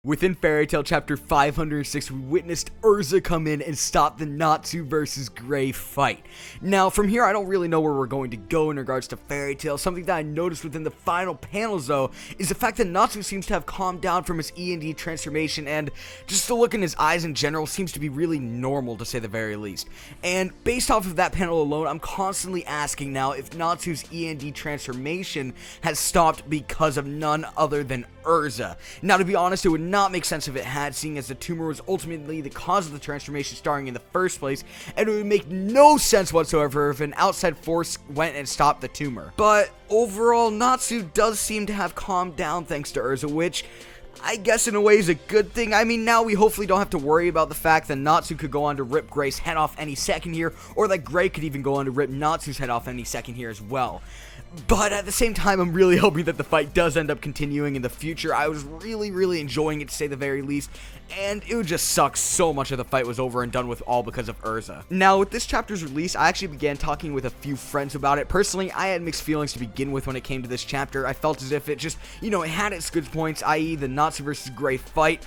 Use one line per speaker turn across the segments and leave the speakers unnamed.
Within Fairy Tail Chapter 506, we witnessed Urza come in and stop the Natsu versus Gray fight. Now, from here, I don't really know where we're going to go in regards to Fairy Tail. Something that I noticed within the final panels, though, is the fact that Natsu seems to have calmed down from his E.N.D transformation, and just the look in his eyes in general seems to be really normal, to say the very least. And based off of that panel alone, I'm constantly asking now if Natsu's E.N.D transformation has stopped because of none other than Urza. Now, to be honest, it would not make sense if it had, seeing as the tumor was ultimately the cause of the transformation starting in the first place, and it would make no sense whatsoever if an outside force went and stopped the tumor. But overall, Natsu does seem to have calmed down thanks to Urza, which I guess in a way is a good thing. I mean, now we hopefully don't have to worry about the fact that Natsu could go on to rip Gray's head off any second here, or that Gray could even go on to rip Natsu's head off any second here as well. But at the same time, I'm really hoping that the fight does end up continuing in the future. I was really enjoying it, to say the very least, and it would just suck so much if the fight was over and done with all because of Urza. Now, with this chapter's release, I actually began talking with a few friends about it. Personally, I had mixed feelings to begin with when it came to this chapter. I felt as if it just, it had its good points, i.e. the Natsu versus Gray fight,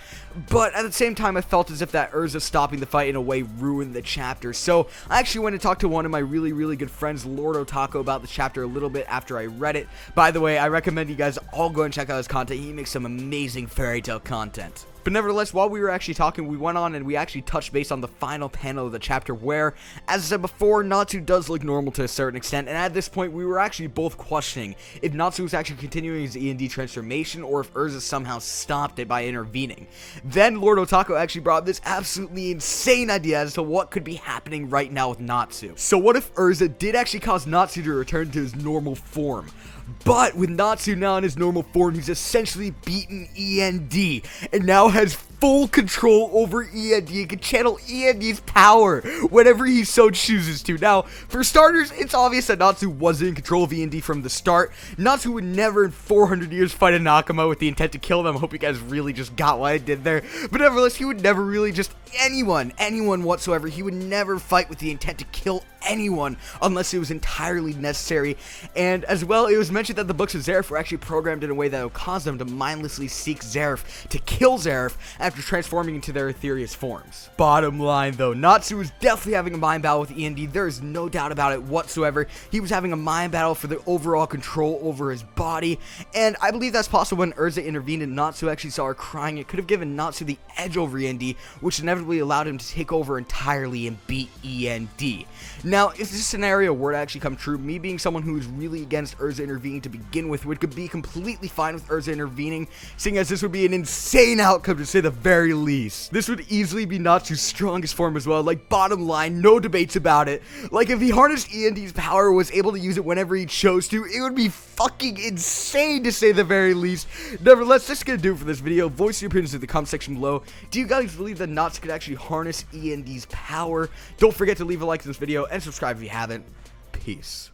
but at the same time, I felt as if that Urza stopping the fight in a way ruined the chapter. So I actually went and talked to one of my really good friends, Lord Otaku, about the chapter a little bit after I read it. By the way, I recommend you guys all go and check out his content. He makes some amazing Fairy Tail content. But nevertheless, while we were actually talking, we went on and we actually touched base on the final panel of the chapter where, as I said before, Natsu does look normal to a certain extent, and at this point, we were actually both questioning if Natsu was actually continuing his E.N.D transformation or if Urza somehow stopped it by intervening. Then Lord Otaku actually brought up this absolutely insane idea as to what could be happening right now with Natsu. So what if Urza did actually cause Natsu to return to his normal form? But with Natsu now in his normal form, he's essentially beaten E.N.D and now has full control over E.N.D and can channel E.N.D's power whenever he so chooses to. Now, for starters, it's obvious that Natsu wasn't in control of E.N.D from the start. Natsu would never in 400 years fight a Nakama with the intent to kill them. I hope you guys really just got what I did there. But nevertheless, he would never really just anyone whatsoever. He would never fight with the intent to kill anyone unless it was entirely necessary. And as well, it was mentioned that the books of Zeref were actually programmed in a way that would cause them to mindlessly seek Zeref to kill Zeref after transforming into their ethereous forms. Bottom line though, Natsu was definitely having a mind battle with E.N.D. There is no doubt about it whatsoever. He was having a mind battle for the overall control over his body, and I believe that's possible when Urza intervened and Natsu actually saw her crying. It could have given Natsu the edge over E.N.D, which inevitably allowed him to take over entirely and beat E.N.D. Now, if this scenario were to actually come true, me being someone who is really against Urza intervening to begin with would be completely fine with Urza intervening, seeing as this would be an insane outcome to say the very least. This would easily be Natsu's strongest form as well, like bottom line, no debates about it. Like if he harnessed E.N.D's power, was able to use it whenever he chose to, it would be fucking insane to say the very least. Nevertheless, that's gonna do it for this video. Voice your opinions in the comment section below. Do you guys believe that Natsu could actually harness E.N.D's power? Don't forget to leave a like to this video and subscribe if you haven't. Peace.